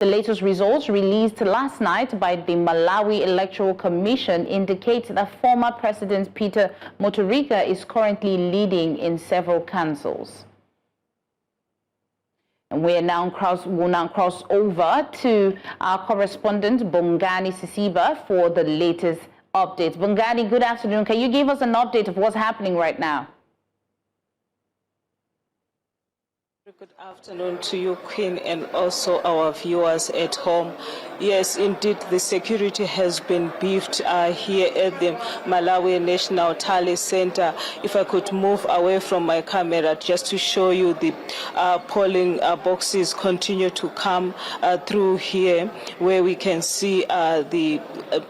The latest results released last night by the Malawi Electoral Commission indicate that former President Peter Mutharika is currently leading in several councils. And we'll now cross over to our correspondent Bongani Sisiba for the latest updates. Bongani, good afternoon. Can you give us an update of what's happening right now? Good afternoon to you, Queen, and also our viewers at home. Yes, indeed, the security has been beefed here at the Malawi National Tally Center. If I could move away from my camera just to show you the polling boxes continue to come through here, where we can see the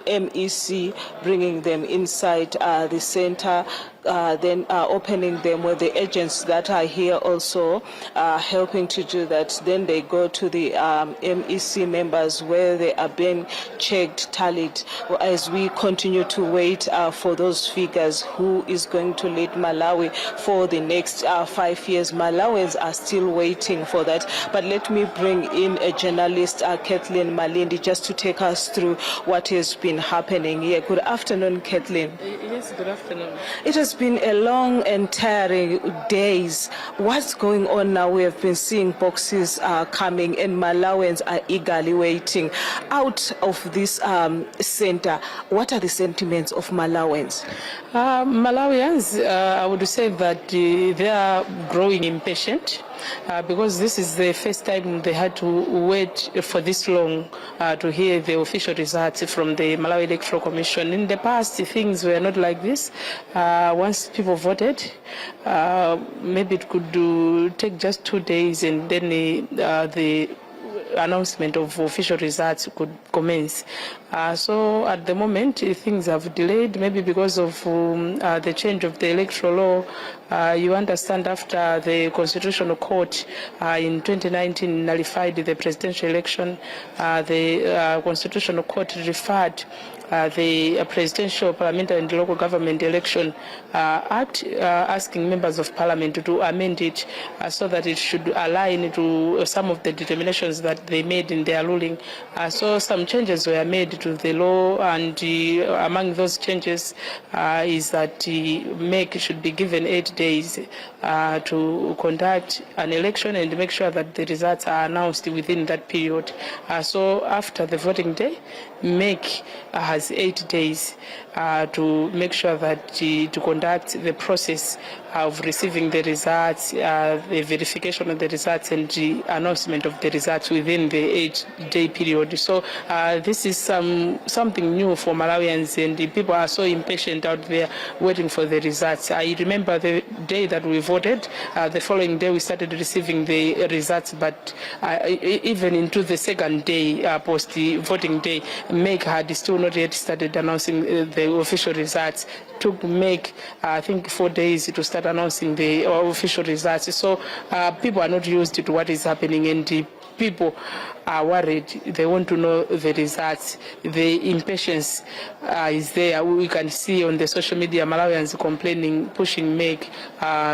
MEC bringing them inside the center. Then opening them with the agents that are here also helping to do that. Then they go to the MEC members where they are being checked, tallied, as we continue to wait for those figures, who is going to lead Malawi for the next 5 years. Malawians are still waiting for that. But let me bring in a journalist, Kathleen Malindi, just to take us through what has been happening here. Good afternoon, Kathleen. Yes, good afternoon. It has been a long and tiring days. What's going on now? We have been seeing boxes coming and Malawians are eagerly waiting. Out of this center, what are the sentiments of Malawians? Malawians, I would say that they are growing impatient. Because this is the first time they had to wait for this long to hear the official results from the Malawi Electoral Commission. In the past, things were not like this. Once people voted, maybe it could take just 2 days and then the announcement of official results could commence. So at the moment, things have delayed, maybe because of the change of the electoral law. You understand, after the Constitutional Court in 2019 nullified the presidential election, the Constitutional Court referred the Presidential, Parliamentary and Local Government Election Act, asking members of Parliament to amend it so that it should align to some of the determinations that they made in their ruling. So some changes were made to the law, and among those changes is that MEC should be given 8 days to conduct an election and make sure that the results are announced within that period. So after the voting day, MEC has 8 days to make sure that to conduct the process of receiving the results, the verification of the results, and the announcement of the results within the 8-day period. So this is something new for Malawians, and the people are so impatient out there waiting for the results. I remember the day that we voted, the following day we started receiving the results, but even into the second day, post the voting day, MEC had still not yet started announcing the official results. It took MEC, I think, 4 days to start announcing the official results. So people are not used to what is happening, and the people are worried. They want to know the results. The impatience is there. We can see on the social media Malawians complaining, pushing MEC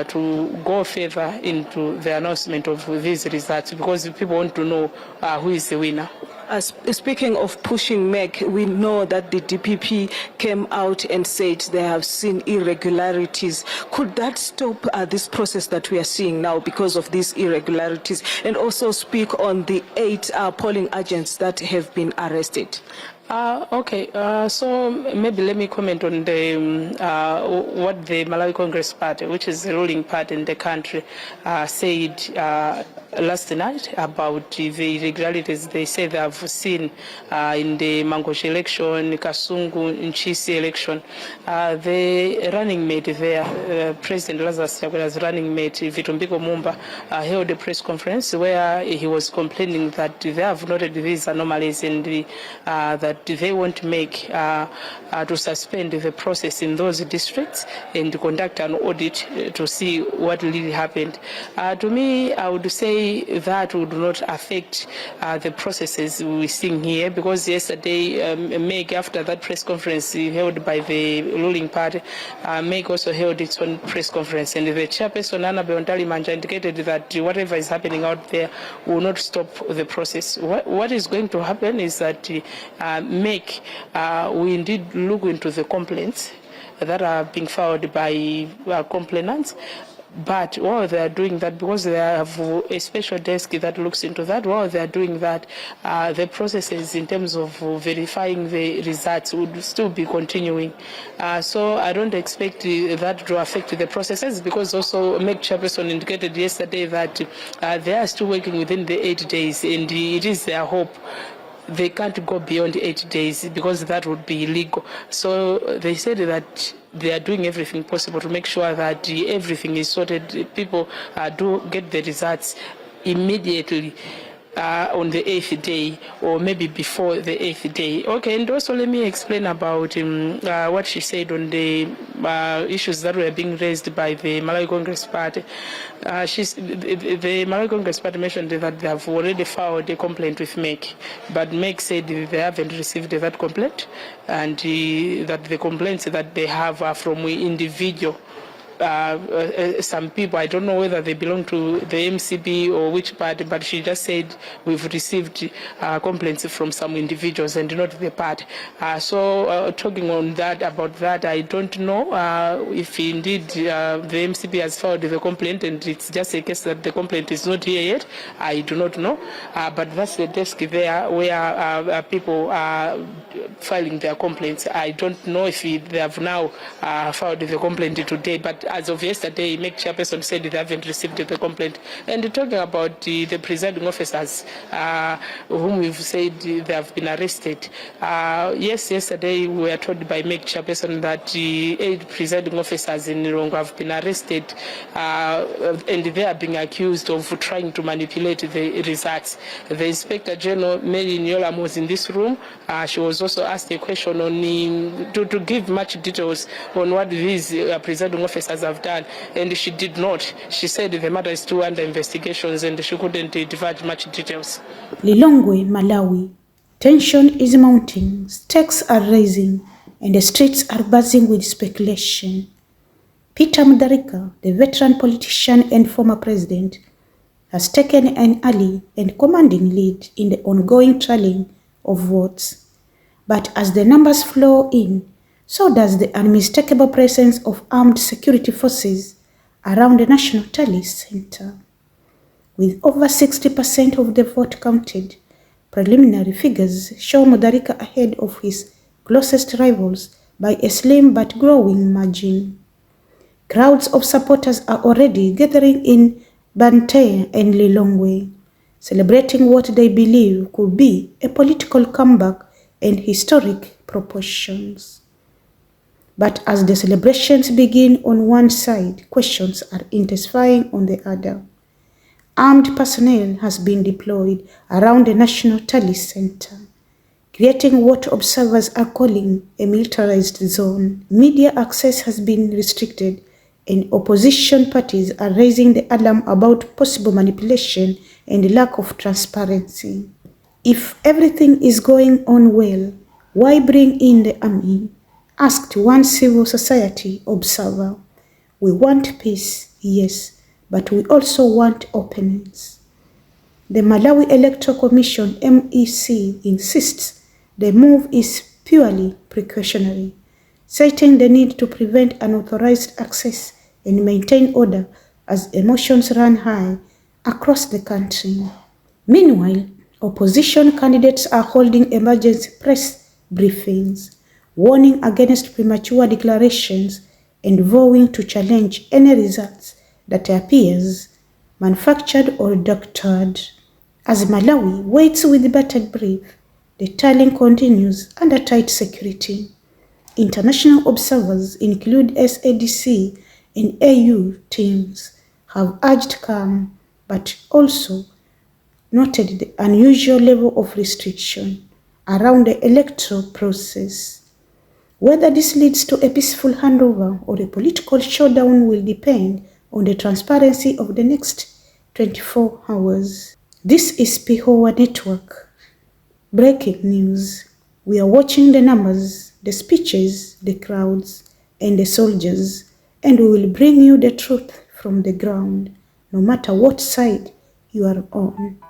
to go further into the announcement of these results, because people want to know who is the winner. Speaking of pushing MEC, we know that the DPP came out and said they have seen irregularities. Could that stop this process that we are seeing now because of these irregularities? And also speak on the 8 polling agents that have been arrested. Okay, so maybe let me comment on the what the Malawi Congress Party, which is the ruling party in the country, said last night about the irregularities they say they have seen in the Mangochi election, Kasungu, Nchisi election. The running mate there, President Lazarus Chakwera's running mate, Vitumbiko Mumba, held a press conference where he was complaining that they have noted these anomalies and that they want to make to suspend the process in those districts and to conduct an audit to see what really happened. To me, I would say say that would not affect the processes we're seeing here, because yesterday, Meg, after that press conference held by the ruling party, Meg also held its own press conference, and the chairperson, Annabel Ntalimanja, indicated that whatever is happening out there will not stop the process. What is going to happen is that Meg will indeed look into the complaints that are being filed by complainants. But while they are doing that, because they have a special desk that looks into that, while they are doing that, the processes in terms of verifying the results would still be continuing. So I don't expect that to affect the processes, because also Meg Chairperson indicated yesterday that they are still working within the 8 days, and it is their hope they can't go beyond 8 days, because that would be illegal. So they said that they are doing everything possible to make sure that everything is sorted. People do get the results immediately on the 8th day, or maybe before the 8th day. Okay, and also let me explain about what she said on the issues that were being raised by the Malawi Congress Party. The Malawi Congress Party mentioned that they have already filed a complaint with MEC, but MEC said they haven't received that complaint, and that the complaints that they have are from individual. Some people, I don't know whether they belong to the MCB or which party, but she just said we've received complaints from some individuals and not the party. So talking on that, about that, I don't know if indeed the MCB has filed the complaint and it's just a case that the complaint is not here yet. I do not know, but that's the desk there where people are filing their complaints. I don't know if they have now filed the complaint today, but as of yesterday, MEC Chairperson said they haven't received the complaint. And talking about the presiding officers, whom we've said they have been arrested. Yes, yesterday we were told by MEC Chairperson that 8 presiding officers in Rongo have been arrested, and they are being accused of trying to manipulate the results. The Inspector General, Mary Nyolam, was in this room. She was also asked a question on to give much details on what these presiding officers have done, and she did not. She said the matter is still under investigations and she couldn't divulge much details. Lilongwe, Malawi. Tension is mounting, stakes are rising, and the streets are buzzing with speculation. Peter Mutharika, the veteran politician and former president, has taken an early and commanding lead in the ongoing tallying of votes. But as the numbers flow in, so does the unmistakable presence of armed security forces around the National Tally Center. With over 60% of the vote counted, preliminary figures show Mutharika ahead of his closest rivals by a slim but growing margin. Crowds of supporters are already gathering in Bantaya and Lilongwe, celebrating what they believe could be a political comeback and historic proportions. But as the celebrations begin on one side, questions are intensifying on the other. Armed personnel has been deployed around the National Tally Center, creating what observers are calling a militarized zone. Media access has been restricted, and opposition parties are raising the alarm about possible manipulation and lack of transparency. If everything is going on well, why bring in the army? Asked one civil society observer. We want peace, yes, but we also want openness. The Malawi Electoral Commission, MEC, insists the move is purely precautionary, citing the need to prevent unauthorized access and maintain order as emotions run high across the country. Meanwhile, opposition candidates are holding emergency press briefings, warning against premature declarations and vowing to challenge any results that appears manufactured or doctored. As Malawi waits with bated breath, the tallying continues under tight security. International observers include SADC and AU teams have urged calm, but also noted the unusual level of restriction around the electoral process. Whether this leads to a peaceful handover or a political showdown will depend on the transparency of the next 24 hours. This is PHOA Network. Breaking news. We are watching the numbers, the speeches, the crowds, and the soldiers, and we will bring you the truth from the ground, no matter what side you are on.